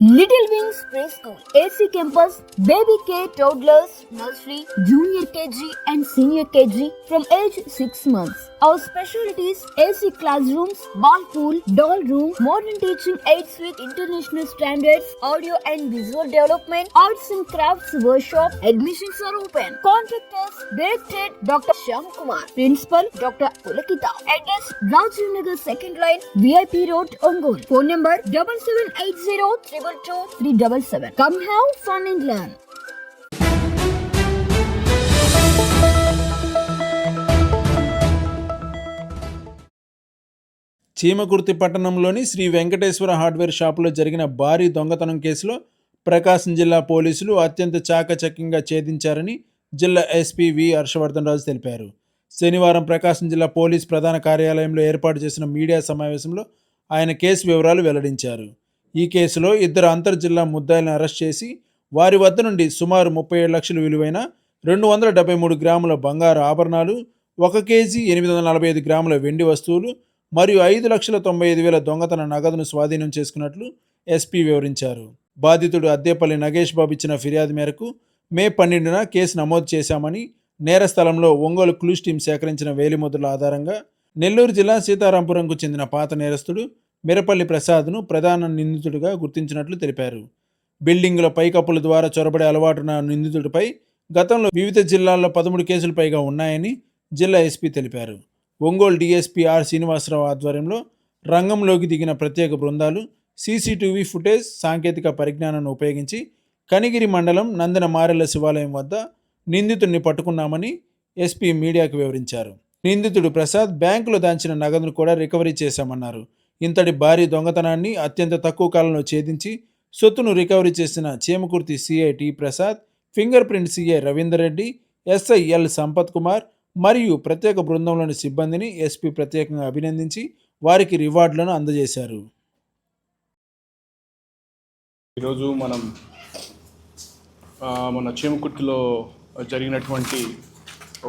Little Wings Preschool, AC Campus, Baby K, Toddlers, Nursery, Junior KG and Senior KG from age 6 months. Our specialties: AC classrooms, ball pool, doll room, modern teaching aids with international standards, audio and visual development, arts and crafts workshop. Admissions are open. Contact us. Directed Dr. Shyam Kumar. Principal Dr. Pulakita. Address: Rajiv Nagar 2nd line, VIP Road, Ongole. Phone number 7780 377. Come have fun and learn. Chimakurthi పట్టణంలోని Shri Venkateswara hardware షాపులో జరిగిన భారీ దొంగతనం కేసులో ప్రకాశం జిల్లా పోలీసులు అత్యంత చాకచక్యంగా ఛేదించారని జిల్లా ఎస్పీ వి హర్షవర్ధన్ రాజు తెలిపారు. శనివారం ప్రకాశం జిల్లా పోలీస్ ప్రధాన కార్యాలయంలో ఏర్పాటు చేసిన మీడియా సమావేశంలో ఆయన కేసు వివరాలు వెల్లడించారు. ఈ కేసులో 2 అంతర్జిల్లా ముద్దాయిలను అరెస్ట్ చేసి వారి వద్ద నుండి సుమారు 37 లక్షలు విలువైన 273 గ్రాముల బంగారు ఆభరణాలు, 1 కేజీ 845 గ్రాముల వెండి వస్తువులు మరియు 5,95,000 దొంగతన నగదును స్వాధీనం చేసుకున్నట్లు ఎస్పీ వివరించారు. బాధితుడు అద్దేపల్లి నగేష్ బాబు ఇచ్చిన ఫిర్యాదు మేరకు మే 12న కేసు నమోదు చేశామని, నేర స్థలంలో ఒంగోలు క్లూస్ టీం సేకరించిన వేలిముద్రల ఆధారంగా నెల్లూరు జిల్లా సీతారాంపురంకు చెందిన పాత నేరస్తుడు మిరపల్లి ప్రసాద్ను ప్రధాన నిందితుడిగా గుర్తించినట్లు తెలిపారు. బిల్డింగుల పైకప్పుల ద్వారా చొరబడే అలవాటున్న నిందితుడిపై గతంలో వివిధ జిల్లాల్లో 13 కేసులు పైగా ఉన్నాయని జిల్లా ఎస్పీ తెలిపారు. ఒంగోలు డీఎస్పీ ఆర్ శ్రీనివాసరావు ఆధ్వర్యంలో రంగంలోకి దిగిన ప్రత్యేక బృందాలు సీసీటీవీ ఫుటేజ్, సాంకేతిక పరిజ్ఞానాన్ని ఉపయోగించి కనిగిరి మండలం నందన మారెల్ల శివాలయం వద్ద నిందితుడిని పట్టుకున్నామని ఎస్పీ మీడియాకు వివరించారు. నిందితుడు ప్రసాద్ బ్యాంకులో దాచిన నగదును కూడా రికవరీ చేశామన్నారు. ఇంతటి భారీ దొంగతనాన్ని అత్యంత తక్కువ కాలంలో ఛేదించి సొత్తును రికవరీ చేసిన Chimakurthi CI T Prasad, finger print CI Ravinder Reddy, SI L Sampath Kumar మరియు ప్రత్యేక బృందంలోని సిబ్బందిని ఎస్పీ ప్రత్యేకంగా అభినందించి వారికి రివార్డులను అందజేశారు. ఈరోజు మన చీమకుర్తిలో జరిగినటువంటి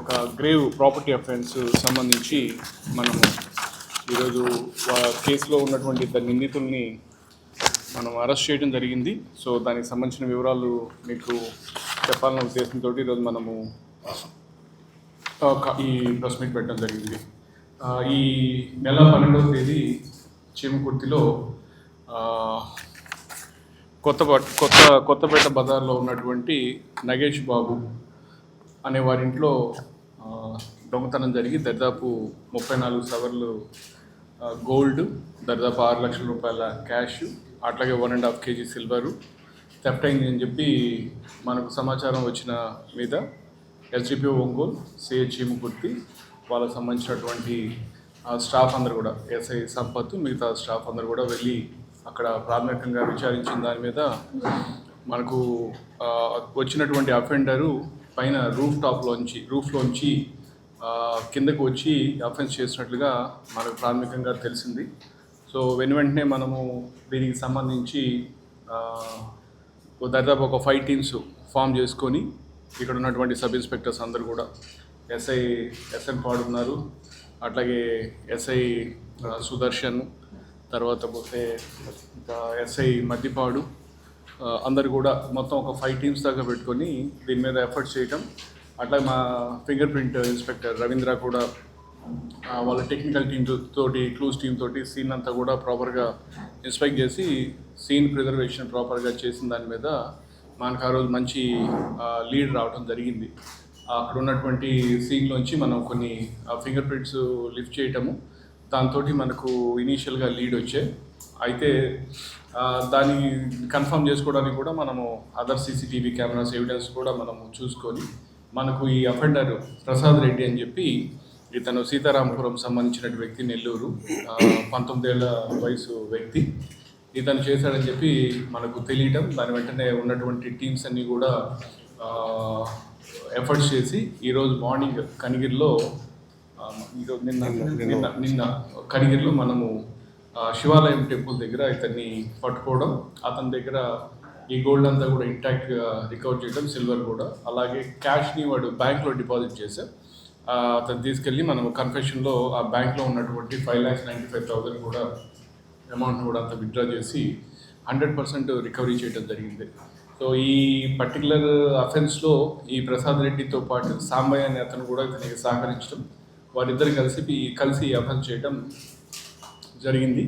ఒక గ్రేవ్ ప్రాపర్టీ అఫెన్స్ సంబంధించి మనము ఈరోజు కేసులో ఉన్నటువంటి ఇద్దరు నిందితుల్ని మనం అరెస్ట్ చేయడం జరిగింది. సో దానికి సంబంధించిన వివరాలు మీకు చెప్పాలన్న ఉద్దేశంతో ఈరోజు మనము ఈ ప్రెస్ మీట్ పెట్టడం జరిగింది. ఈ నెల 12వ తేదీ చీమకుర్తిలో కొత్తపేట బజార్లో ఉన్నటువంటి నగేష్ బాబు అనే వారింట్లో దొంగతనం జరిగి దాదాపు 34 సవర్లు గోల్డ్, దాదాపు 6 లక్షల రూపాయల క్యాష్, అట్లాగే 1.5 కేజీ సిల్వరు థెఫ్ట్ అయింది అని చెప్పి మనకు సమాచారం వచ్చిన మీద ఎస్డిపిఓ ఒంగోలు, సిఐ చీమకుర్తి, వాళ్ళకు సంబంధించినటువంటి స్టాఫ్ అందరు కూడా, ఎస్ఐ సంపత్, మిగతా స్టాఫ్ అందరు కూడా వెళ్ళి అక్కడ ప్రాథమికంగా విచారించిన దాని మీద మనకు వచ్చినటువంటి అఫెండరు పైన రూఫ్లోంచి కిందకు వచ్చి అఫెన్స్ చేసినట్లుగా మనకు ప్రాథమికంగా తెలిసింది. సో వెంటనే మనము దీనికి సంబంధించి దాదాపు ఒక 5 టీమ్స్ ఫామ్ చేసుకొని ఇక్కడ ఉన్నటువంటి సబ్ ఇన్స్పెక్టర్స్ అందరూ కూడా, ఎస్ఎన్ పాడు ఉన్నారు, అట్లాగే ఎస్ఐ సుదర్శన్, తర్వాత పోతే ఇంకా ఎస్ఐ మద్దిపాడు, అందరు కూడా మొత్తం ఒక 5 టీమ్స్ దాకా పెట్టుకొని దీని మీద ఎఫర్ట్స్ చేయటం. అట్లా మా ఫింగర్ ప్రింట్ ఇన్స్పెక్టర్ రవీంద్ర కూడా వాళ్ళ టెక్నికల్ టీమ్ తోటి, క్లూస్ టీమ్ తోటి సీన్ అంతా కూడా ప్రాపర్గా ఇన్స్పెక్ట్ చేసి సీన్ ప్రిజర్వేషన్ ప్రాపర్గా చేసిన దాని మీద మనకు ఆ రోజు మంచి లీడ్ రావడం జరిగింది. అక్కడ ఉన్నటువంటి సీన్లోంచి మనం కొన్ని ఫింగర్ ప్రింట్స్ లిఫ్ట్ చేయటము, దాంతో మనకు ఇనీషియల్గా లీడ్ వచ్చాయి. అయితే దాన్ని కన్ఫర్మ్ చేసుకోవడానికి కూడా మనము అదర్ సీసీటీవీ కెమెరాస్ ఎవిడెన్స్ కూడా మనము చూసుకొని మనకు ఈ అఫెండర్ ప్రసాద్ రెడ్డి అని చెప్పి, ఇతను సీతారాంపురం సంబంధించిన వ్యక్తి, నెల్లూరు, 19 ఏళ్ల వయసు వ్యక్తి, ఇతను చేశాడని చెప్పి మనకు తెలియటం, దాని వెంటనే ఉన్నటువంటి టీమ్స్ అన్నీ కూడా ఎఫర్ట్స్ చేసి ఈరోజు మార్నింగ్ కనిగిరిలో, నిన్న కనిగిరిలో మనము శివాలయం టెంపుల్ దగ్గర ఇతన్ని పట్టుకోవడం, అతని దగ్గర ఈ గోల్డ్ అంతా కూడా ఇంటాక్ట్గా రికవర్ చేయడం, సిల్వర్ కూడా, అలాగే క్యాష్ని వాడు బ్యాంక్లో డిపాజిట్ చేశారు. అతను తీసుకెళ్ళి మనం కన్ఫెషన్లో ఆ బ్యాంక్లో ఉన్నటువంటి 5,95,000 కూడా అమౌంట్ కూడా అంతా విత్డ్రా చేసి 100% రికవరీ చేయడం జరిగింది. సో ఈ పర్టికులర్ అఫెన్స్లో ఈ ప్రసాద్ రెడ్డితో పాటు సాంబయ్య అనే అతను కూడా ఇతనికి సహకరించడం, వారిద్దరు కలిసి ఈ అఫెన్స్ చేయడం జరిగింది.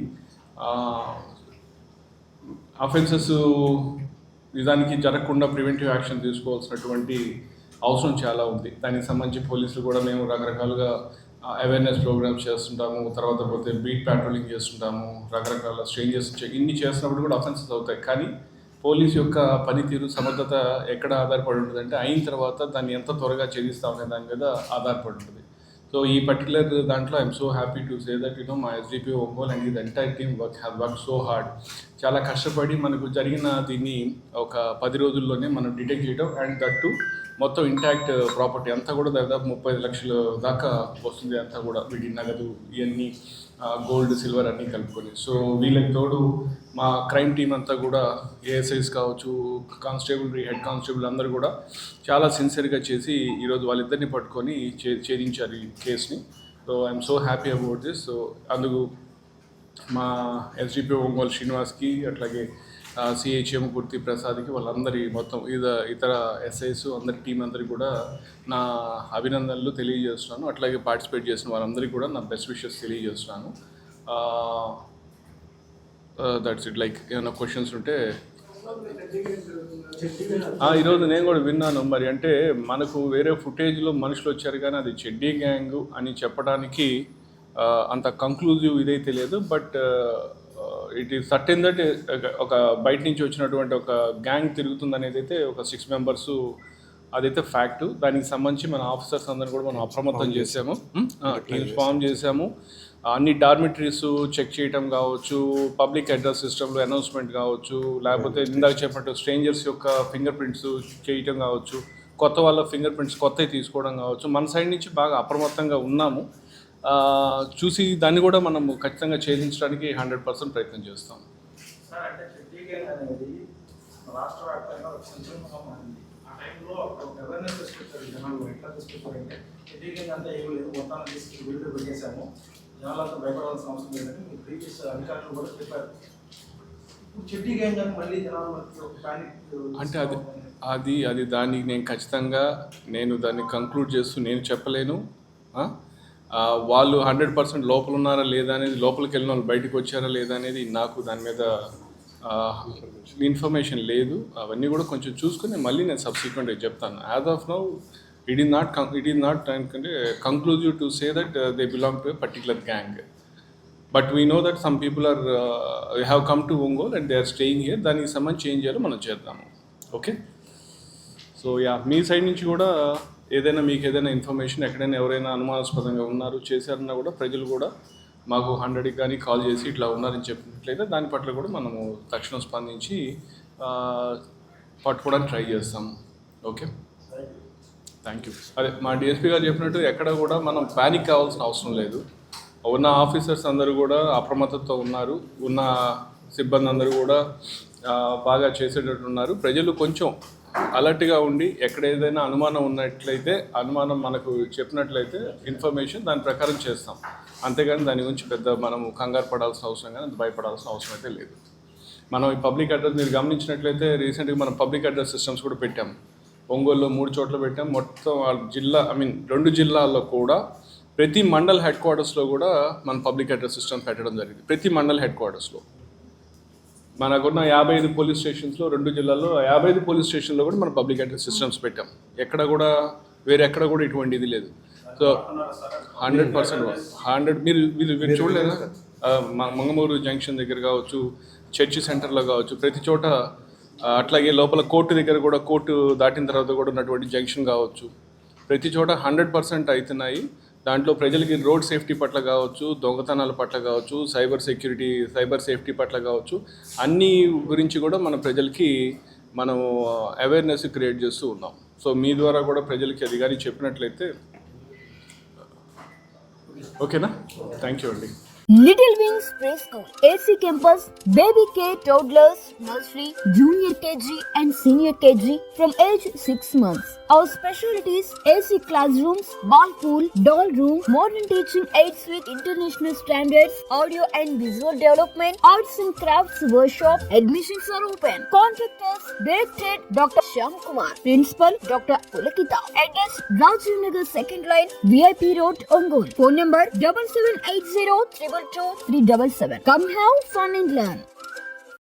అఫెన్సెస్ నిజానికి జరగకుండా ప్రివెంటివ్ యాక్షన్ తీసుకోవాల్సినటువంటి అవసరం చాలా ఉంది. దానికి సంబంధించి పోలీసులు కూడా మేము రకరకాలుగా అవేర్నెస్ ప్రోగ్రామ్స్ చేస్తుంటాము, తర్వాత పోతే బీట్ ప్యాట్రోలింగ్ చేస్తుంటాము, రకరకాల స్ట్రేంజర్స్ ఇన్ని చేస్తున్నప్పుడు కూడా అఫెన్సెస్ అవుతాయి. కానీ పోలీస్ యొక్క పనితీరు సమర్థత ఎక్కడ ఆధారపడి ఉంటుందంటే అయిన తర్వాత దాన్ని ఎంత త్వరగా ఛేదిస్తామనే దాని మీద ఆధారపడి ఉంటుంది. సో ఈ పర్టికులర్ దాంట్లో I'm so happy to say that మా SDP Ongole and the entire team have work so hard. చాలా కష్టపడి మనకు జరిగిన దీన్ని ఒక 10 రోజుల్లోనే మనం డిటెక్ట్ చేయడం, అండ్ దట్టు మొత్తం ఇంటాక్ట్ ప్రాపర్టీ అంతా కూడా దాదాపు 35 లక్షల దాకా వస్తుంది. అంతా కూడా వీటి నగదు ఇవన్నీ గోల్డ్ సిల్వర్ అన్నీ కలుపుకొని. సో వీళ్ళకి తోడు మా క్రైమ్ టీం అంతా కూడా ఏఎస్ఐస్ కావచ్చు, కానిస్టేబుల్, హెడ్ కానిస్టేబుల్ అందరూ కూడా చాలా సిన్సియర్గా చేసి ఈరోజు వాళ్ళిద్దరిని పట్టుకొని ఛేదించారు ఈ కేసుని. So I'm so happy about this. So అందుకు మా ఎస్డిపి ఒంగోలు శ్రీనివాస్కి, అట్లాగే సిహెచ్ఎం గుర్తి ప్రసాద్కి, వాళ్ళందరి మొత్తం ఇతర ఎస్ఐస్ అందరి టీం అందరికీ కూడా నా అభినందనలు తెలియజేస్తున్నాను. అట్లాగే పార్టిసిపేట్ చేసిన వాళ్ళందరికీ కూడా నా బెస్ట్ విషెస్ తెలియజేస్తున్నాను. That's it. లైక్ ఏమైనా క్వశ్చన్స్ ఉంటే ఈరోజు నేను కూడా విన్నాను. మరి అంటే మనకు వేరే ఫుటేజ్లో మనుషులు వచ్చారు కానీ అది చెడ్డీ గ్యాంగ్ అని చెప్పడానికి అంత కంక్లూజివ్ ఇదైతే లేదు. But it is certain that ఒక బయట నుంచి వచ్చినటువంటి ఒక గ్యాంగ్ తిరుగుతుంది అనేది అయితే ఒక 6 మెంబర్స్ అదైతే ఫ్యాక్ట్. దానికి సంబంధించి మన ఆఫీసర్స్ అందరూ కూడా మనం అప్రమత్తం చేసాము, టీమ్స్ ఫామ్ చేసాము. అన్ని డార్మిటరీస్ చెక్ చేయటం కావచ్చు, పబ్లిక్ అడ్రస్ సిస్టంలో అనౌన్స్మెంట్ కావచ్చు, లేకపోతే ఇందాక చెప్పినట్టు స్ట్రేంజర్స్ యొక్క ఫింగర్ ప్రింట్స్ చేయటం కావచ్చు, కొత్త వాళ్ళ ఫింగర్ ప్రింట్స్ కొత్తవి తీసుకోవడం కావచ్చు. మన సైడ్ నుంచి బాగా అప్రమత్తంగా ఉన్నాము. చూసి దాన్ని కూడా మనం ఖచ్చితంగా ఛేదించడానికి 100% ప్రయత్నం చేస్తాం. సార్, అంటే చెడ్డీ గ్యాంగ్ అనేది రాష్ట్ర వ్యాప్తంగా ఒక సంచలనం ఉంది. ఆ టైంలో ఒక అవేర్నెస్ తీసుకొచ్చారు జనాలు. ఎట్లా తీసుకొచ్చారంటే చెడ్డీ గ్యాంగ్ అంతా ఏమి లేదు, మొత్తాన్ని తీసుకుని వీడియో పెట్టేశాము, జనాలంతా భయపడాల్సిన అవసరం లేదని మీ ప్రీవియస్ అధికారులు కూడా చెప్పారు. ఇప్పుడు చెడ్డీ గ్యాంగ్ అని మళ్ళీ జనాలకి ఒక ప్యానిక్ అంటే అది దానికి నేను ఖచ్చితంగా దాన్ని కంక్లూడ్ చేస్తూ నేను చెప్పలేను. వాళ్ళు 100% లోపల ఉన్నారా లేదా అనేది, లోపలికి వెళ్ళిన వాళ్ళు బయటకు వచ్చారా లేదా అనేది నాకు దాని మీద ఇన్ఫర్మేషన్ లేదు. అవన్నీ కూడా కొంచెం చూసుకుని మళ్ళీ నేను సబ్సిక్వెంట్గా చెప్తాను. As of now it is not conclusive to say that they belong to a particular gang. But we know that some people have come to Ongole and they are staying here. దానికి సంబంధించి ఏం చేయాలో మనం చేద్దాము. ఓకే. సో మీ side నుంచి కూడా మీకు ఏదైనా ఇన్ఫర్మేషన్, ఎక్కడైనా ఎవరైనా అనుమానాస్పదంగా ఉన్నారు చేశారన్నా కూడా ప్రజలు కూడా మాకు 100కి కానీ కాల్ చేసి ఇట్లా ఉన్నారని చెప్పినట్లయితే దాని పట్ల కూడా మనము తక్షణం స్పందించి పట్టుకోవడానికి ట్రై చేస్తాము. Okay, thank you. అదే మా డిఎస్పీ గారు చెప్పినట్టు ఎక్కడ కూడా మనం ప్యానిక్ కావాల్సిన అవసరం లేదు. ఉన్న ఆఫీసర్స్ అందరూ కూడా అప్రమత్తతో ఉన్నారు, ఉన్న సిబ్బంది అందరూ కూడా బాగా చేసేటట్టు ఉన్నారు. ప్రజలు కొంచెం అలర్ట్గా ఉండి ఎక్కడ ఏదైనా అనుమానం ఉన్నట్లయితే, అనుమానం మనకు చెప్పినట్లయితే ఇన్ఫర్మేషన్ దాని ప్రకారం చేస్తాం. అంతేగాని దాని గురించి పెద్ద మనము కంగారు పడాల్సిన అవసరం కానీ భయపడాల్సిన అవసరం అయితే లేదు. మనం ఈ పబ్లిక్ అడ్రస్ మీరు గమనించినట్లయితే రీసెంట్గా మనం పబ్లిక్ అడ్రస్ సిస్టమ్స్ కూడా పెట్టాము. ఒంగోలులో 3 చోట్ల పెట్టాం. మొత్తం 2 జిల్లాల్లో కూడా ప్రతి మండల్ హెడ్ క్వార్టర్స్లో కూడా మన పబ్లిక్ అడ్రస్ సిస్టమ్ పెట్టడం జరిగింది. ప్రతి మండల్ హెడ్ క్వార్టర్స్లో మనకున్న 55 పోలీస్ స్టేషన్స్లో 2 జిల్లాల్లో 55 పోలీస్ స్టేషన్లో కూడా మనం పబ్లిక్ అడ్రస్ సిస్టమ్స్ పెట్టాం. ఎక్కడ కూడా వేరెక్కడ కూడా ఇటువంటి ఇది లేదు. సో 100% మీరు చూడలేదా? మంగమూరు జంక్షన్ దగ్గర కావచ్చు, చర్చి సెంటర్లో కావచ్చు, ప్రతి చోట, అట్లాగే లోపల కోర్టు దగ్గర కూడా, కోర్టు దాటిన తర్వాత కూడా ఉన్నటువంటి జంక్షన్ కావచ్చు, ప్రతి చోట 100% అవుతున్నాయి. దాంట్లో ప్రజలకి రోడ్ సేఫ్టీ పట్ల కావచ్చు, దొంగతనాల పట్ల కావచ్చు, సైబర్ సేఫ్టీ పట్ల కావచ్చు, అన్ని గురించి కూడా మన ప్రజలకి మనం అవేర్నెస్ క్రియేట్ చేస్తూ ఉన్నాం. సో మీ ద్వారా కూడా ప్రజలకి అది కానీ చెప్పినట్లయితే ఓకేనా? థ్యాంక్ యూ అండి. Little Wings Preschool, AC Campus, Baby K Toddlers, Nursery, Junior KG and Senior KG from age 6 months. Our specialties: AC classrooms, ball pool, doll room, modern teaching aids with international standards, audio and visual development, arts and crafts workshop. Admissions are open. Contact us. Directed Dr. Shyam Kumar. Principal Dr. Pulakita. Address: Rajiv Nagar 2nd Line, VIP Road, Ongole. Phone number 7780 222 377. Come have fun and learn.